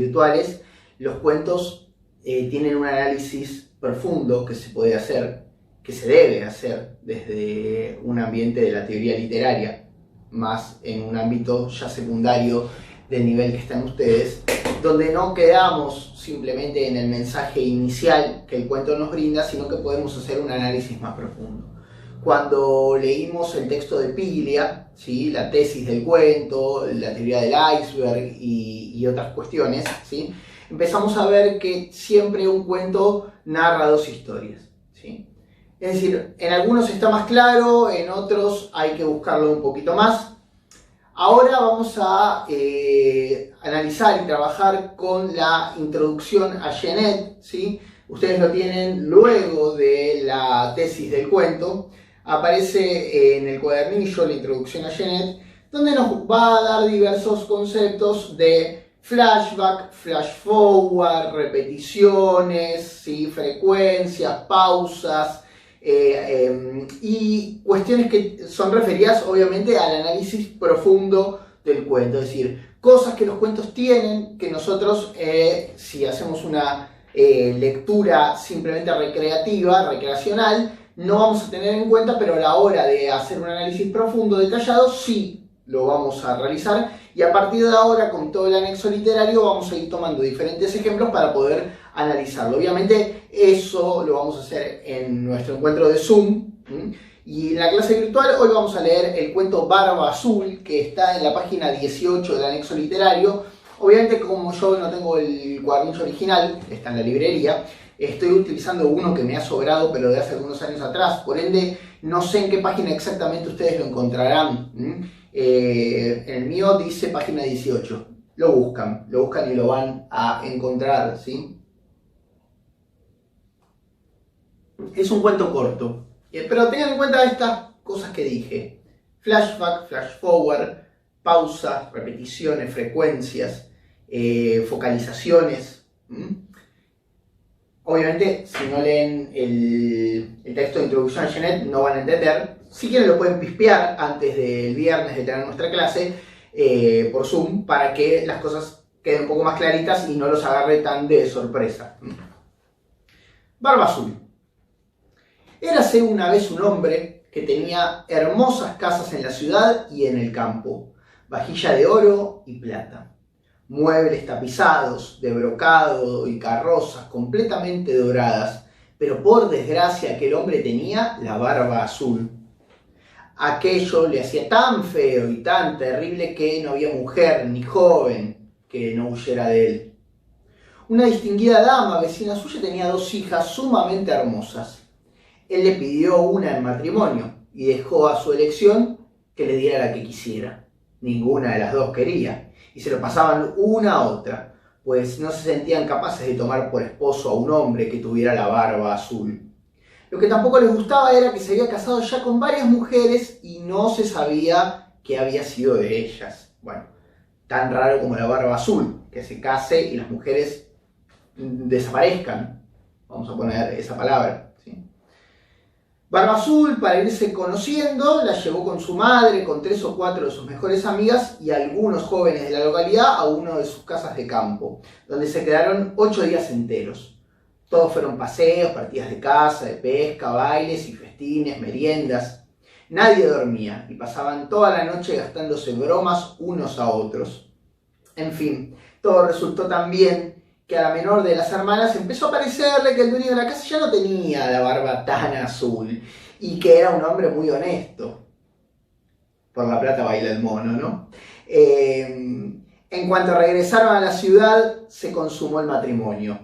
virtuales, los cuentos tienen un análisis profundo que se puede hacer, que se debe hacer desde un ambiente de la teoría literaria, más en un ámbito ya secundario del nivel que están ustedes, donde no quedamos simplemente en el mensaje inicial que el cuento nos brinda, sino que podemos hacer un análisis más profundo. Cuando leímos el texto de Piglia, ¿sí?, la tesis del cuento, la teoría del iceberg y otras cuestiones, ¿sí?, empezamos a ver que siempre un cuento narra dos historias, ¿sí? Es decir, en algunos está más claro, en otros hay que buscarlo un poquito más. Ahora vamos a analizar y trabajar con la introducción a Genet, ¿sí? Ustedes lo tienen luego de la tesis del cuento. Aparece en el cuadernillo la introducción a Genet, donde nos va a dar diversos conceptos de flashback, flash forward, repeticiones, ¿sí?, frecuencias, pausas, y cuestiones que son referidas obviamente al análisis profundo del cuento, es decir, cosas que los cuentos tienen que nosotros, si hacemos una lectura simplemente recreacional, no vamos a tener en cuenta, pero a la hora de hacer un análisis profundo, detallado, sí lo vamos a realizar, y a partir de ahora, con todo el anexo literario, vamos a ir tomando diferentes ejemplos para poder analizarlo. Obviamente eso lo vamos a hacer en nuestro encuentro de Zoom, y en la clase virtual hoy vamos a leer el cuento Barba Azul, que está en la página 18 del anexo literario. Obviamente, como yo no tengo el cuadernillo original, está en la librería, estoy utilizando uno que me ha sobrado, pero de hace algunos años atrás, por ende no sé en qué página exactamente ustedes lo encontrarán. En el mío dice página 18, lo buscan y lo van a encontrar, ¿sí? Es un cuento corto, pero tengan en cuenta estas cosas que dije: flashback, flash forward, pausas, repeticiones, frecuencias, focalizaciones. Obviamente, si no leen el texto de introducción a Genet, no van a entender. Si quieren, lo pueden pispear antes del viernes de tener nuestra clase por Zoom, para que las cosas queden un poco más claritas y no los agarre tan de sorpresa. Barba Azul. Érase una vez un hombre que tenía hermosas casas en la ciudad y en el campo, vajilla de oro y plata, muebles tapizados de brocado y carrozas completamente doradas, pero por desgracia aquel hombre tenía la barba azul. Aquello le hacía tan feo y tan terrible que no había mujer ni joven que no huyera de él. Una distinguida dama vecina suya tenía dos hijas sumamente hermosas. Él le pidió una en matrimonio y dejó a su elección que le diera la que quisiera. Ninguna de las dos quería, y se lo pasaban una a otra, pues no se sentían capaces de tomar por esposo a un hombre que tuviera la barba azul. Lo que tampoco les gustaba era que se había casado ya con varias mujeres y no se sabía qué había sido de ellas. Bueno, tan raro como la barba azul, que se case y las mujeres desaparezcan. Vamos a poner esa palabra, ¿sí? Barba Azul, para irse conociendo, la llevó con su madre, con 3 o 4 de sus mejores amigas y algunos jóvenes de la localidad a una de sus casas de campo, donde se quedaron 8 días enteros. Todos fueron paseos, partidas de caza, de pesca, bailes y festines, meriendas. Nadie dormía y pasaban toda la noche gastándose bromas unos a otros. En fin, todo resultó tan bien que a la menor de las hermanas empezó a parecerle que el dueño de la casa ya no tenía la barba tan azul y que era un hombre muy honesto. Por la plata baila el mono, ¿no? En cuanto regresaron a la ciudad, se consumó el matrimonio.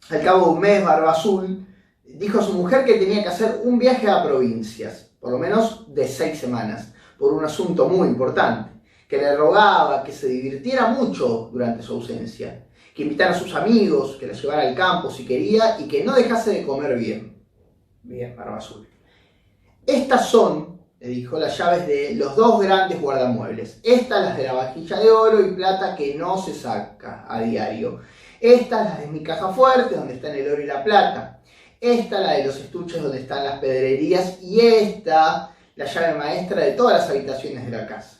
Al cabo de un mes, Barba Azul dijo a su mujer que tenía que hacer un viaje a provincias, por lo menos de 6 semanas, por un asunto muy importante, que le rogaba que se divirtiera mucho durante su ausencia, que invitara a sus amigos, que la llevara al campo si quería y que no dejase de comer bien. Bien, Barba Azul. Estas son, le dijo, las llaves de los 2 grandes guardamuebles. Estas las de la vajilla de oro y plata que no se saca a diario. Estas las de mi caja fuerte, donde están el oro y la plata. Esta la de los estuches, donde están las pedrerías. Y esta, la llave maestra de todas las habitaciones de la casa.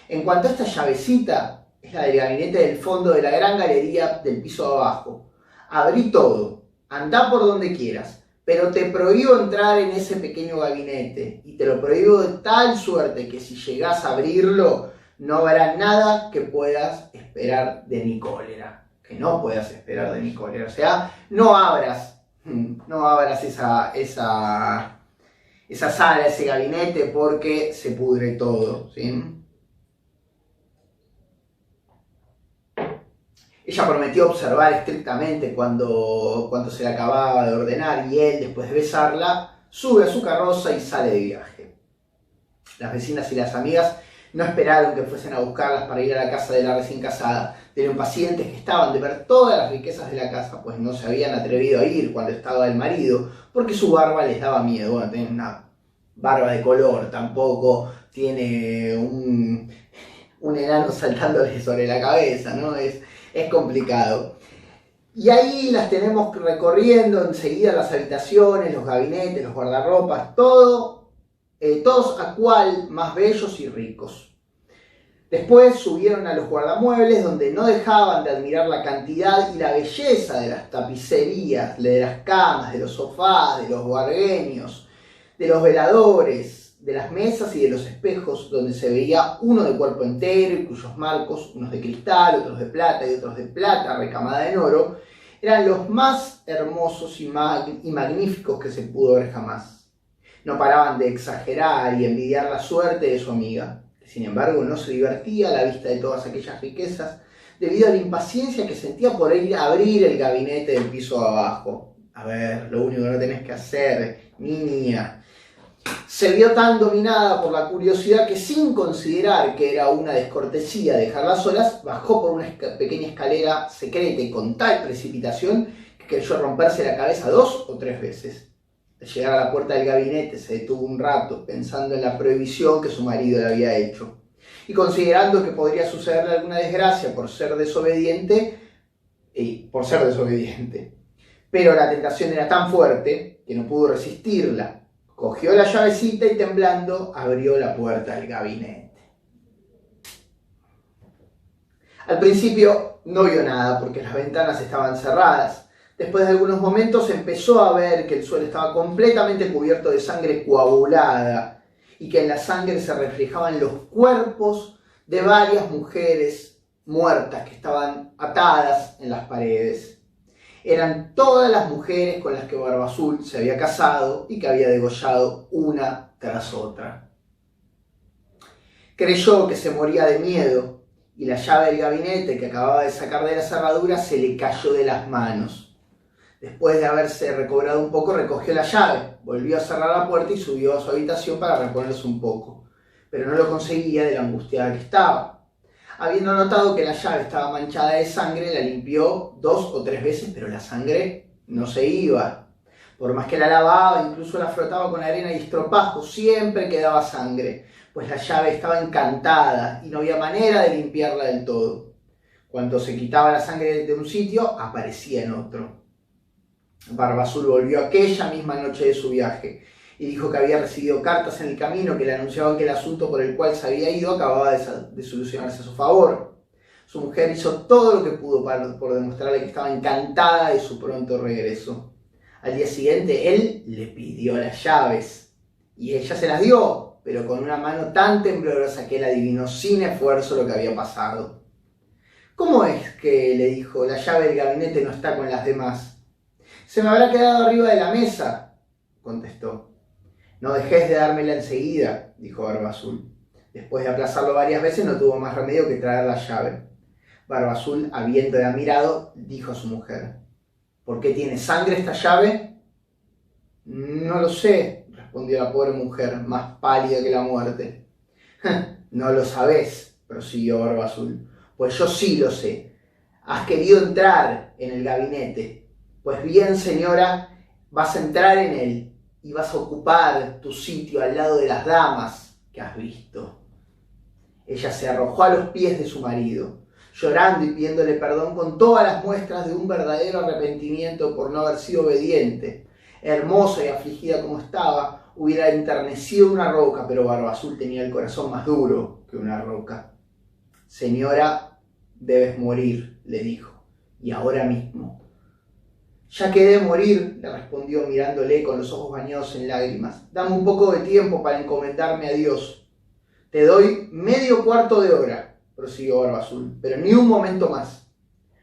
En cuanto a esta llavecita, es la del gabinete del fondo de la gran galería del piso de abajo. Abrí todo, andá por donde quieras, pero te prohíbo entrar en ese pequeño gabinete, y te lo prohíbo de tal suerte que si llegás a abrirlo, no habrá nada que puedas esperar de mi cólera. Que no puedas esperar de mi cólera. O sea, no abras esa sala, ese gabinete, porque se pudre todo, ¿sí? Ella prometió observar estrictamente cuando se le acababa de ordenar, y él, después de besarla, sube a su carroza y sale de viaje. Las vecinas y las amigas no esperaron que fuesen a buscarlas para ir a la casa de la recién casada, de lo impacientes que estaban de ver todas las riquezas de la casa, pues no se habían atrevido a ir cuando estaba el marido, porque su barba les daba miedo. Bueno, tiene una barba de color, tampoco tiene un enano saltándole sobre la cabeza, ¿no? Es complicado. Y ahí las tenemos recorriendo enseguida las habitaciones, los gabinetes, los guardarropas, todos a cual más bellos y ricos. Después subieron a los guardamuebles, donde no dejaban de admirar la cantidad y la belleza de las tapicerías, de las camas, de los sofás, de los guargueños, de los veladores, de las mesas y de los espejos, donde se veía uno de cuerpo entero y cuyos marcos, unos de cristal, otros de plata y otros de plata recamada en oro, eran los más hermosos y magníficos que se pudo ver jamás. No paraban de exagerar y envidiar la suerte de su amiga, que sin embargo no se divertía a la vista de todas aquellas riquezas, debido a la impaciencia que sentía por ir a abrir el gabinete del piso abajo. A ver, lo único que no tenés que hacer, niña. Se vio tan dominada por la curiosidad que, sin considerar que era una descortesía dejarlas solas, bajó por una pequeña escalera secreta y con tal precipitación que creyó romperse la cabeza 2 o 3 veces. Al llegar a la puerta del gabinete se detuvo un rato pensando en la prohibición que su marido le había hecho, y considerando que podría sucederle alguna desgracia por ser desobediente. Pero la tentación era tan fuerte que no pudo resistirla. Cogió la llavecita y, temblando, abrió la puerta del gabinete. Al principio no vio nada porque las ventanas estaban cerradas. Después de algunos momentos empezó a ver que el suelo estaba completamente cubierto de sangre coagulada, y que en la sangre se reflejaban los cuerpos de varias mujeres muertas que estaban atadas en las paredes. Eran todas las mujeres con las que Barbazul se había casado y que había degollado una tras otra. Creyó que se moría de miedo, y la llave del gabinete que acababa de sacar de la cerradura se le cayó de las manos. Después de haberse recobrado un poco, recogió la llave, volvió a cerrar la puerta y subió a su habitación para reponerse un poco, pero no lo conseguía de la angustiada que estaba. Habiendo notado que la llave estaba manchada de sangre, la limpió 2 o 3 veces, pero la sangre no se iba. Por más que la lavaba, incluso la frotaba con arena y estropajo, siempre quedaba sangre, pues la llave estaba encantada y no había manera de limpiarla del todo. Cuando se quitaba la sangre de un sitio, aparecía en otro. Barbazul volvió aquella misma noche de su viaje y dijo que había recibido cartas en el camino que le anunciaban que el asunto por el cual se había ido acababa de solucionarse a su favor. Su mujer hizo todo lo que pudo por demostrarle que estaba encantada de su pronto regreso. Al día siguiente él le pidió las llaves y ella se las dio, pero con una mano tan temblorosa que él adivinó sin esfuerzo lo que había pasado. ¿Cómo es que, le dijo, la llave del gabinete no está con las demás? Se me habrá quedado arriba de la mesa, contestó. No dejes de dármela enseguida, dijo Barbazul. Después de aplazarlo varias veces, no tuvo más remedio que traer la llave. Barbazul, habiéndola admirado, dijo a su mujer: ¿Por qué tiene sangre esta llave? No lo sé, respondió la pobre mujer, más pálida que la muerte. No lo sabés, prosiguió Barbazul, pues yo sí lo sé. Has querido entrar en el gabinete. Pues bien, señora, vas a entrar en él y vas a ocupar tu sitio al lado de las damas que has visto. Ella se arrojó a los pies de su marido, llorando y pidiéndole perdón con todas las muestras de un verdadero arrepentimiento por no haber sido obediente. Hermosa y afligida como estaba, hubiera enternecido una roca, pero Barbazul tenía el corazón más duro que una roca. Señora, debes morir, le dijo, y ahora mismo. Ya que he de morir, le respondió mirándole con los ojos bañados en lágrimas. Dame un poco de tiempo para encomendarme a Dios. Te doy medio cuarto de hora, prosiguió Barba Azul, pero ni un momento más.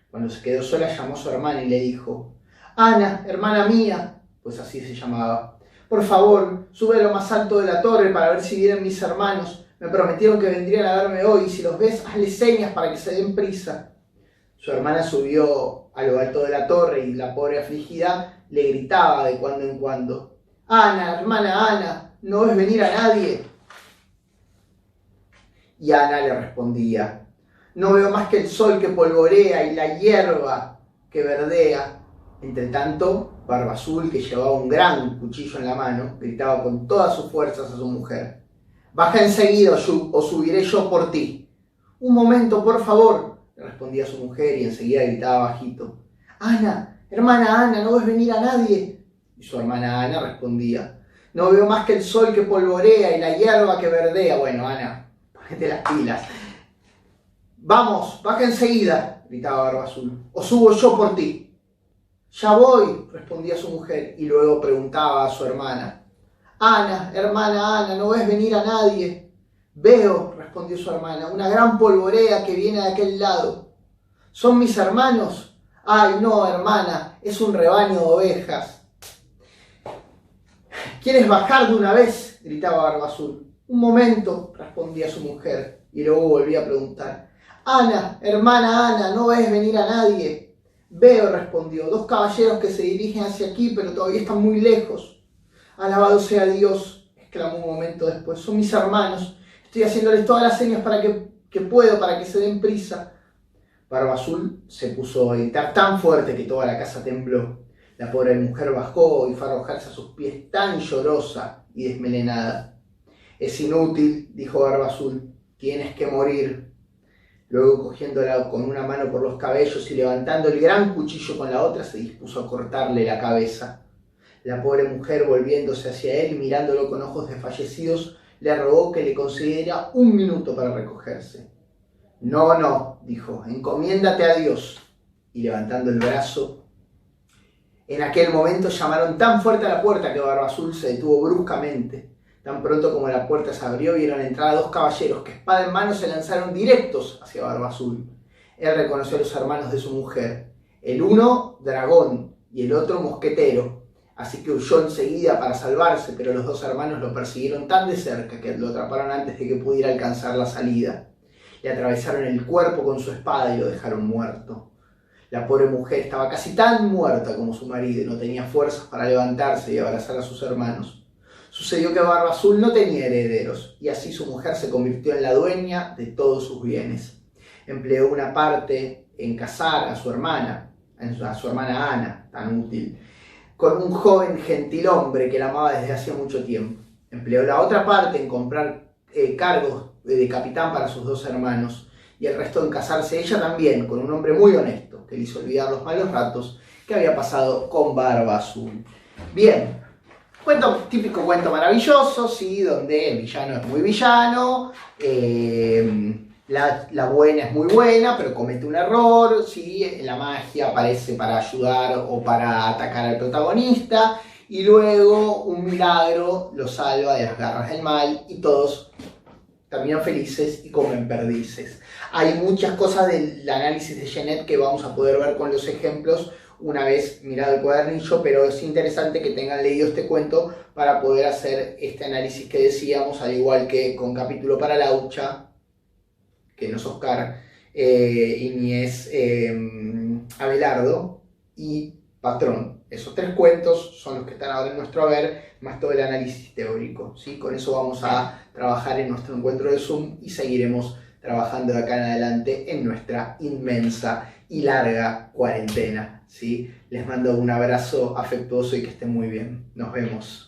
Cuando se quedó sola llamó a su hermana y le dijo: Ana, hermana mía, pues así se llamaba, por favor, sube a lo más alto de la torre para ver si vienen mis hermanos. Me prometieron que vendrían a verme hoy, y si los ves, hazle señas para que se den prisa. Su hermana subió a lo alto de la torre y la pobre afligida le gritaba de cuando en cuando: Ana, hermana Ana, ¿no ves venir a nadie? Y Ana le respondía: no veo más que el sol que polvorea y la hierba que verdea. Entre tanto, Barba Azul, que llevaba un gran cuchillo en la mano, gritaba con todas sus fuerzas a su mujer: baja enseguida o subiré yo por ti. Un momento, por favor, le respondía su mujer y enseguida gritaba bajito: Ana, hermana Ana, ¿no ves venir a nadie? Y su hermana Ana respondía: no veo más que el sol que polvorea y la hierba que verdea. Bueno, Ana, ponete las pilas. Vamos, baja enseguida, gritaba Barba Azul, o subo yo por ti. Ya voy, respondía su mujer, y luego preguntaba a su hermana: Ana, hermana Ana, ¿no ves venir a nadie? Veo, respondió su hermana, una gran polvorea que viene de aquel lado. ¿Son mis hermanos? Ay, no, hermana, es un rebaño de ovejas. ¿Quieres bajar de una vez?, gritaba Barba Azul. Un momento, respondía su mujer, y luego volvía a preguntar: Ana, hermana Ana, ¿no ves venir a nadie? Veo, respondió, dos caballeros que se dirigen hacia aquí, pero todavía están muy lejos. Alabado sea Dios, exclamó un momento después, son mis hermanos. Estoy haciéndoles todas las señas para que puedo, para que se den prisa. Barba Azul se puso a gritar tan fuerte que toda la casa tembló. La pobre mujer bajó y fue a arrojarse a sus pies tan llorosa y desmelenada. Es inútil, dijo Barba Azul, tienes que morir. Luego, cogiéndola con una mano por los cabellos y levantando el gran cuchillo con la otra, se dispuso a cortarle la cabeza. La pobre mujer, volviéndose hacia él y mirándolo con ojos desfallecidos, le rogó que le concediera un minuto para recogerse. No, no, dijo, encomiéndate a Dios. Y levantando el brazo, en aquel momento llamaron tan fuerte a la puerta que Barba Azul se detuvo bruscamente. Tan pronto como la puerta se abrió, vieron entrar a dos caballeros que, espada en mano, se lanzaron directos hacia Barba Azul. Él reconoció a los hermanos de su mujer, el uno dragón y el otro mosquetero, así que huyó enseguida para salvarse, pero los dos hermanos lo persiguieron tan de cerca que lo atraparon antes de que pudiera alcanzar la salida. Le atravesaron el cuerpo con su espada y lo dejaron muerto. La pobre mujer estaba casi tan muerta como su marido y no tenía fuerzas para levantarse y abrazar a sus hermanos. Sucedió que Barba Azul no tenía herederos, y así su mujer se convirtió en la dueña de todos sus bienes. Empleó una parte en casar a su hermana Ana, tan útil, con un joven gentilhombre que la amaba desde hacía mucho tiempo. Empleó la otra parte en comprar cargos de capitán para sus dos hermanos, y el resto en casarse ella también con un hombre muy honesto, que le hizo olvidar los malos ratos que había pasado con Barba Azul. Bien. Típico cuento maravilloso, ¿sí? Donde el villano es muy villano, la buena es muy buena, pero comete un error, ¿sí? La magia aparece para ayudar o para atacar al protagonista, y luego un milagro lo salva de las garras del mal, y todos terminan felices y comen perdices. Hay muchas cosas del análisis de Genet que vamos a poder ver con los ejemplos una vez mirado el cuadernillo, pero es interesante que tengan leído este cuento para poder hacer este análisis que decíamos, al igual que con Capítulo para Laucha, que no es Oscar, y ni es Abelardo, y Patrón. Esos tres cuentos son los que están ahora en nuestro haber, más todo el análisis teórico, ¿sí? Con eso vamos a trabajar en nuestro encuentro de Zoom y seguiremos trabajando de acá en adelante en nuestra inmensa y larga cuarentena, ¿sí? Les mando un abrazo afectuoso y que estén muy bien. Nos vemos.